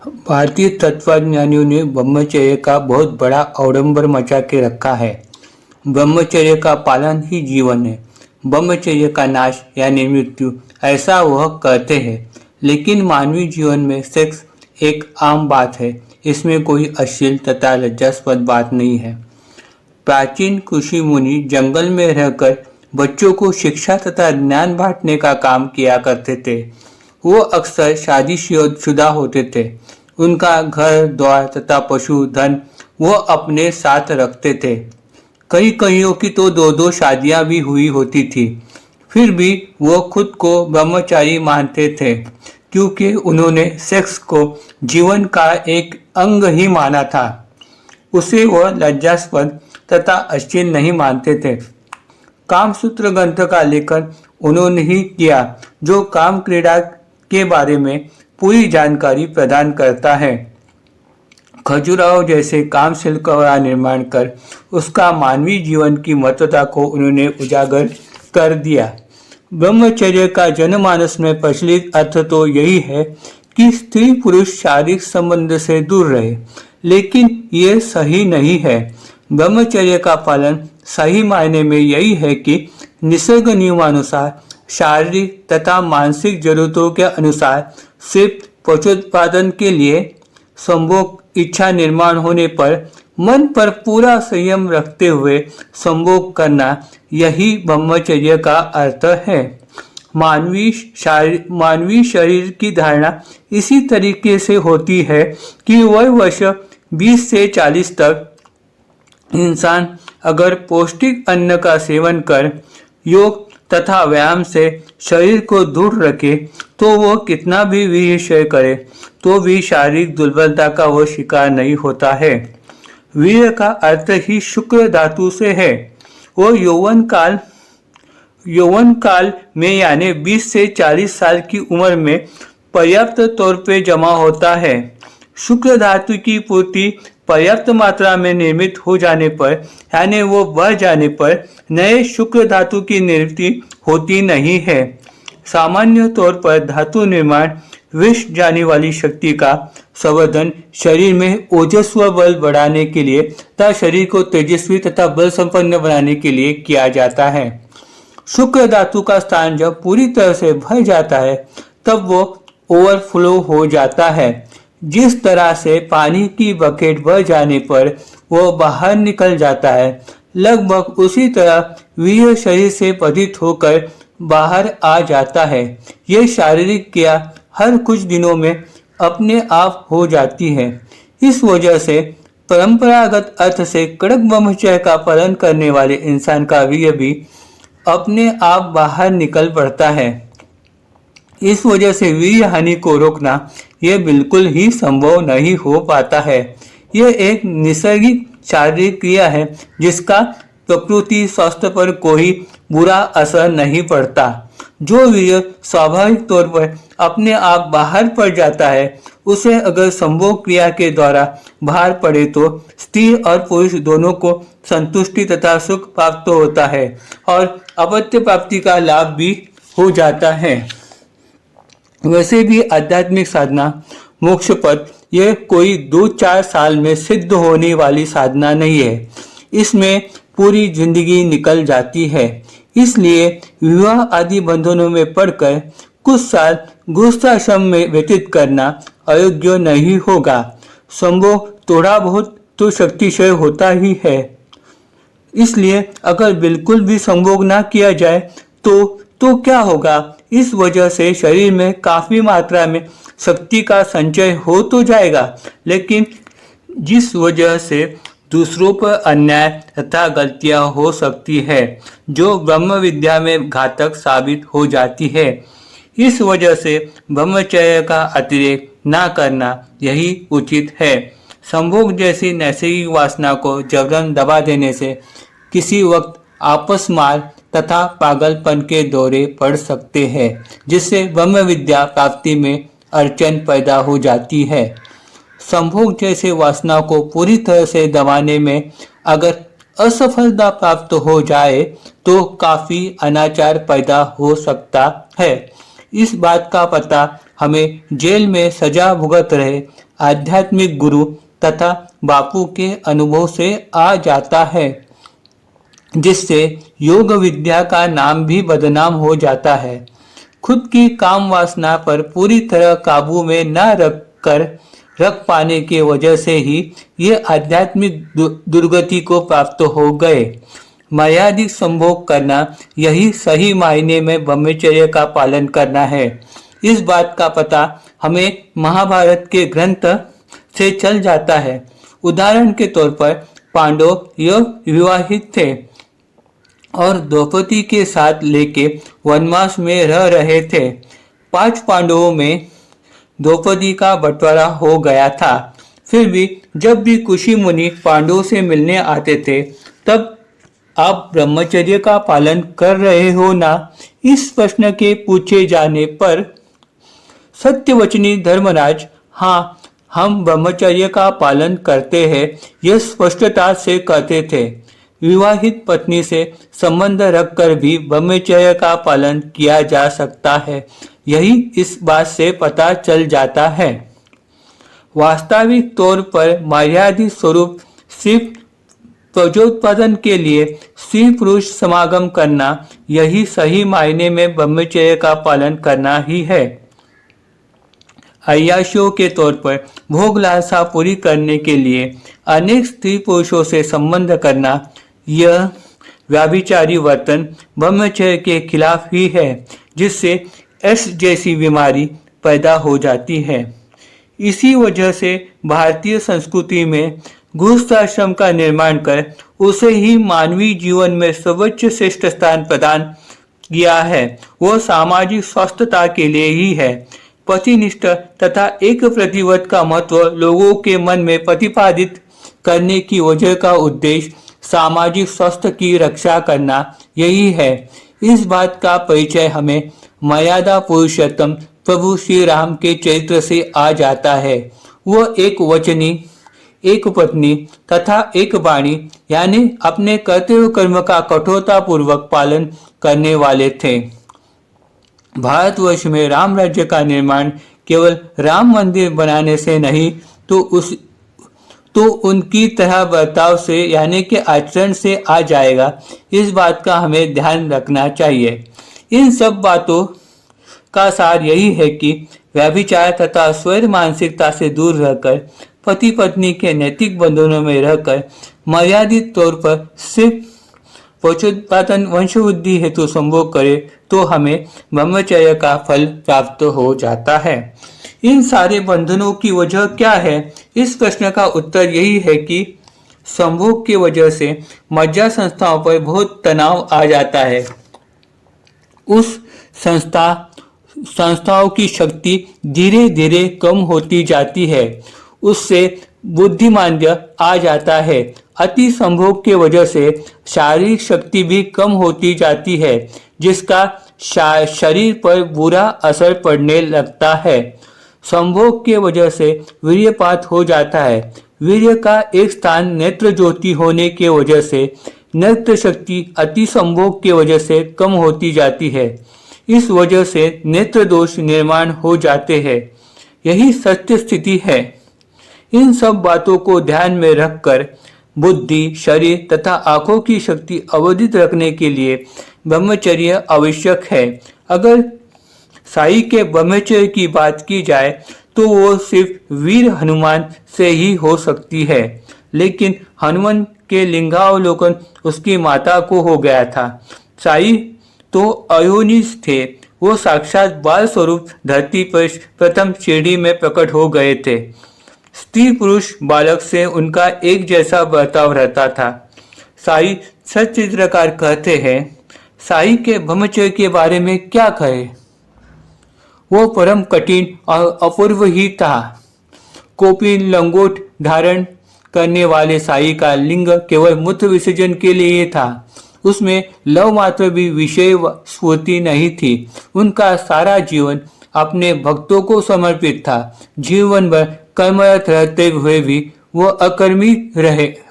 भारतीय तत्वज्ञानियों ने ब्रह्मचर्य का बहुत बड़ा अवडंबर मचा के रखा है। ब्रह्मचर्य का पालन ही जीवन है। ब्रह्मचर्य का नाश यानी मृत्यु, ऐसा वह कहते हैं। लेकिन मानवीय जीवन में सेक्स एक आम बात है। इसमें कोई अश्लील तथा लज्जास्पद बात नहीं है। प्राचीन ऋषि मुनि जंगल में रहकर बच्चों को शिक्षा तथा ज्ञान बांटने का काम किया करते थे। वो अक्सर शादीशुदा होते थे। उनका घर द्वार तथा पशु धन वो अपने साथ रखते थे। कई कईयों की तो दो दो शादियां भी हुई होती थी। फिर भी वो खुद को ब्रह्मचारी मानते थे, क्योंकि उन्होंने सेक्स को जीवन का एक अंग ही माना था। उसे वह लज्जास्पद तथा अश्लील नहीं मानते थे। कामसूत्र ग्रंथ का लेखन उन्होंने ही किया, जो काम क्रीड़ा के बारे में पूरी जानकारी प्रदान करता है। खजुराहो जैसे कामशिल्प का निर्माण कर उसका मानवीय जीवन की महत्वता को उन्होंने उजागर कर दिया। ब्रह्मचर्य का जनमानस में प्रचलित अर्थ तो यही है कि स्त्री पुरुष शारीरिक संबंध से दूर रहे, लेकिन ये सही नहीं है। ब्रह्मचर्य का पालन सही मायने में यही है कि निसर्ग नियमानुसार शारीरिक तथा मानसिक जरूरतों के अनुसार सिर्फ पशुत्पादन के लिए संभोग इच्छा निर्माण होने पर मन पर पूरा संयम रखते हुए संभोग करना, यही ब्रह्मचर्य का अर्थ है। मानवीय शरीर की धारणा इसी तरीके से होती है कि वह वर्ष 20 से 40 तक इंसान अगर पौष्टिक अन्न का सेवन कर योग तथा व्यायाम से शरीर को दूर रखे तो वो कितना भी वीर्य करे तो भी शारीरिक दुर्बलता का वो शिकार नहीं होता है। वीर्य का अर्थ ही शुक्र धातु से है। वो यौवन काल में यानी 20 से 40 साल की उम्र में पर्याप्त तौर पे जमा होता है। शुक्र धातु की पूर्ति पर्याप्त मात्रा में निर्मित हो जाने पर यानी वो बढ़ जाने पर नए शुक्र धातु की निर्मिति होती नहीं है। सामान्य तौर पर धातु निर्माण विष जाने वाली शक्ति का संवर्धन शरीर में ओजस्व बल बढ़ाने के लिए तथा शरीर को तेजस्वी तथा बल संपन्न बनाने के लिए किया जाता है। शुक्र धातु का स्थान जब पूरी तरह से भर जाता है तब वो ओवरफ्लो हो जाता है। जिस तरह से पानी की बकेट भर जाने पर वो बाहर निकल जाता है, लगभग उसी तरह वीर्य शरीर से पतित होकर बाहर आ जाता है। ये शारीरिक क्रिया हर कुछ दिनों में अपने आप हो जाती है। इस वजह से परंपरागत अर्थ से कड़क ब्रह्मचर्य का पालन करने वाले इंसान का वीर्य भी अपने आप बाहर निकल पड़ता है। इस वजह से वीर्य हानि को रोकना यह बिल्कुल ही संभव नहीं हो पाता है। यह एक नैसर्गिक शारीरिक क्रिया है जिसका प्रकृति स्वास्थ्य पर कोई बुरा असर नहीं पड़ता। जो वीर्य स्वाभाविक तौर पर अपने आप बाहर पड़ जाता है, उसे अगर संभोग क्रिया के द्वारा बाहर पड़े तो स्त्री और पुरुष दोनों को संतुष्टि तथा सुख प्राप्त होता है और अपत्य प्राप्ति का लाभ भी हो जाता है। वैसे भी आध्यात्मिक साधना मोक्ष पद यह कोई 2-4 साल में सिद्ध होने वाली साधना नहीं है। इसमें पूरी जिंदगी निकल जाती है। इसलिए विवाह आदि बंधनों में पड़कर कुछ साल गृहस्थाश्रम में व्यतीत करना अयोग्य नहीं होगा। संभोग थोड़ा बहुत तो शक्तिशाली होता ही है। इसलिए अगर बिल्कुल भी संभोग ना किया जाए तो क्या होगा? इस वजह से शरीर में काफी मात्रा में शक्ति का संचय हो तो जाएगा, लेकिन जिस वजह से दूसरों पर अन्याय तथा गलतियां हो सकती है जो ब्रह्म विद्या में घातक साबित हो जाती है। इस वजह से ब्रह्मचर्य का अतिरेक ना करना यही उचित है। संभोग जैसी नैसर्गिक वासना को जबरन दबा देने से किसी वक्त आपस मार तथा पागलपन के दौरे पड़ सकते हैं, जिससे ब्रह्म विद्या प्राप्ति में अड़चन पैदा हो जाती है। संभोग जैसे वासना को पूरी तरह से दबाने में अगर असफलता प्राप्त हो जाए तो काफी अनाचार पैदा हो सकता है। इस बात का पता हमें जेल में सजा भुगत रहे आध्यात्मिक गुरु तथा बापू के अनुभव से आ जाता है, जिससे योग विद्या का नाम भी बदनाम हो जाता है। खुद की काम वासना पर पूरी तरह काबू में न रख पाने के वजह से ही ये आध्यात्मिक दुर्गति को प्राप्त हो गए। मर्यादित संभोग करना यही सही मायने में ब्रह्मचर्य का पालन करना है। इस बात का पता हमें महाभारत के ग्रंथ से चल जाता है। उदाहरण के तौर पर पांडव विवाहित थे और द्रौपदी के साथ लेके वनवास में रह रहे थे। 5 पांडवों में द्रौपदी का बंटवारा हो गया था। फिर भी जब भी कुशी मुनि पांडवों से मिलने आते थे, तब आप ब्रह्मचर्य का पालन कर रहे हो ना? इस प्रश्न के पूछे जाने पर सत्यवचनी धर्मराज, हाँ, हम ब्रह्मचर्य का पालन करते हैं, यह स्पष्टता से कहते थे। विवाहित पत्नी से संबंध रखकर भी ब्रह्मचर्य का पालन किया जा सकता है, यही इस बात से पता चल जाता है। वास्तविक तौर पर मर्यादित स्वरूप सिर्फ प्रजोत्पादन के लिए स्त्री पुरुष समागम करना, यही सही मायने में ब्रह्मचर्य का पालन करना ही है। अय्याशियों के तौर पर भोग लालसा पूरी करने के लिए अनेक स्त्री पुरुषों से संबंध करना, यह व्याभिचारी वर्तन ब्रह्मचर्य के खिलाफ ही है, जिससे एड्स जैसी बीमारी पैदा हो जाती है। इसी वजह से भारतीय संस्कृति में गृहस्थाश्रम का निर्माण कर उसे ही मानवीय जीवन में सर्वोच्च श्रेष्ठ स्थान प्रदान किया है। वह सामाजिक स्वस्थता के लिए ही है। पतिनिष्ठ तथा एक प्रतिव्रत का महत्व लोगों के मन में प्रतिपादित करने की वजह का उद्देश्य सामाजिक स्वास्थ्य की रक्षा करना यही है। इस बात का परिचय हमें मर्यादा पुरुषोत्तम प्रभु श्री राम के चरित्र से आ जाता है। वह एक वचनी, एक पत्नी तथा एक वाणी, यानी अपने कर्तव्य कर्म का कठोरता पूर्वक पालन करने वाले थे। भारतवर्ष में राम राज्य का निर्माण केवल राम मंदिर बनाने से नहीं, तो उनकी तरह बर्ताव से, यानी कि आचरण से आ जाएगा। इस बात का हमें ध्यान रखना चाहिए। इन सब बातों का सार यही है कि व्यभिचार तथा स्वैर मानसिकता से दूर रहकर पति पत्नी के नैतिक बंधनों में रहकर मर्यादित तौर पर सिर्फ पोषोत्पादन वंशवृद्धि हेतु संभोग करे तो हमें ब्रह्मचर्य का फल प्राप्त हो जाता है। इन सारे बंधनों की वजह क्या है? इस प्रश्न का उत्तर यही है कि संभोग की वजह से मज्जा संस्थाओं पर बहुत तनाव आ जाता है। उस संस्थाओं की शक्ति धीरे धीरे कम होती जाती है। उससे बुद्धिमांद्य आ जाता है। अति संभोग के वजह से शारीरिक शक्ति भी कम होती जाती है, जिसका शरीर पर बुरा असर पड़ने लगता है। संभोग के वजह से वीर्यपात हो जाता है। वीर्य का एक स्थान नेत्र ज्योति होने के वजह से नेत्र शक्ति अति संभोग के वजह से कम होती जाती है। इस वजह से नेत्र दोष निर्माण हो जाते हैं। यही सत्य स्थिति है। इन सब बातों को ध्यान में रखकर बुद्धि, शरीर तथा आंखों की शक्ति अवधित रखने के लिए ब्रह्मचर्य आवश्यक है। अगर साई के ब्रह्मचर्य की बात की जाए तो वो सिर्फ वीर हनुमान से ही हो सकती है, लेकिन हनुमान के लिंगावलोकन उसकी माता को हो गया था। साई तो अयोनिज थे। वो साक्षात बाल स्वरूप धरती पर प्रथम सीढ़ी में प्रकट हो गए थे। स्त्री पुरुष बालक से उनका एक जैसा बर्ताव रहता था। साई सच्चित्रकार कहते हैं, साई के ब्रह्मचर्य के बारे में क्या कहे? वो परम कठिन और अपूर्व ही था। कोपिन लंगोट धारण करने वाले साई का लिंग केवल मूत्र विसर्जन के लिए था। उसमें लव मात्र भी विषय स्फूर्ति नहीं थी। उनका सारा जीवन अपने भक्तों को समर्पित था। जीवन भर कर्मरत रहते हुए भी वो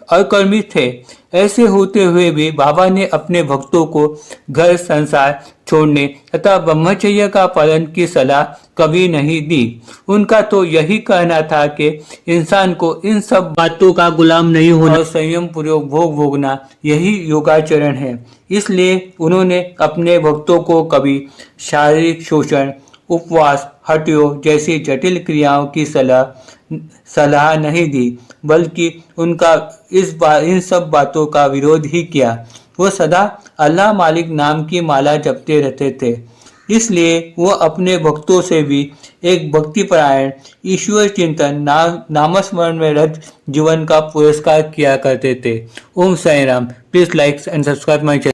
अकर्मित थे। ऐसे होते हुए भी बाबा ने अपने भक्तों को घर संसार छोड़ने तथा ब्रह्मचर्य का पालन की सलाह कभी नहीं दी। उनका तो यही कहना था कि इंसान को इन सब बातों का गुलाम नहीं होना और संयम पूर्वक भोग भोगना यही योगाचरण है। इसलिए उन्होंने अपने भक्तों को कभी शारीरिक शोषण, उपवास, हठयोग जैसी जटिल क्रियाओं की सलाह नहीं दी, बल्कि उनका इन सब बातों का विरोध ही किया। वो सदा अल्लाह मालिक नाम की माला जपते रहते थे। इसलिए वो अपने भक्तों से भी एक भक्तिपरायण, ईश्वर चिंतन, नामस्मरण में रत जीवन का पुरस्कार किया करते थे। Om Sai Ram. Please like and subscribe my channel.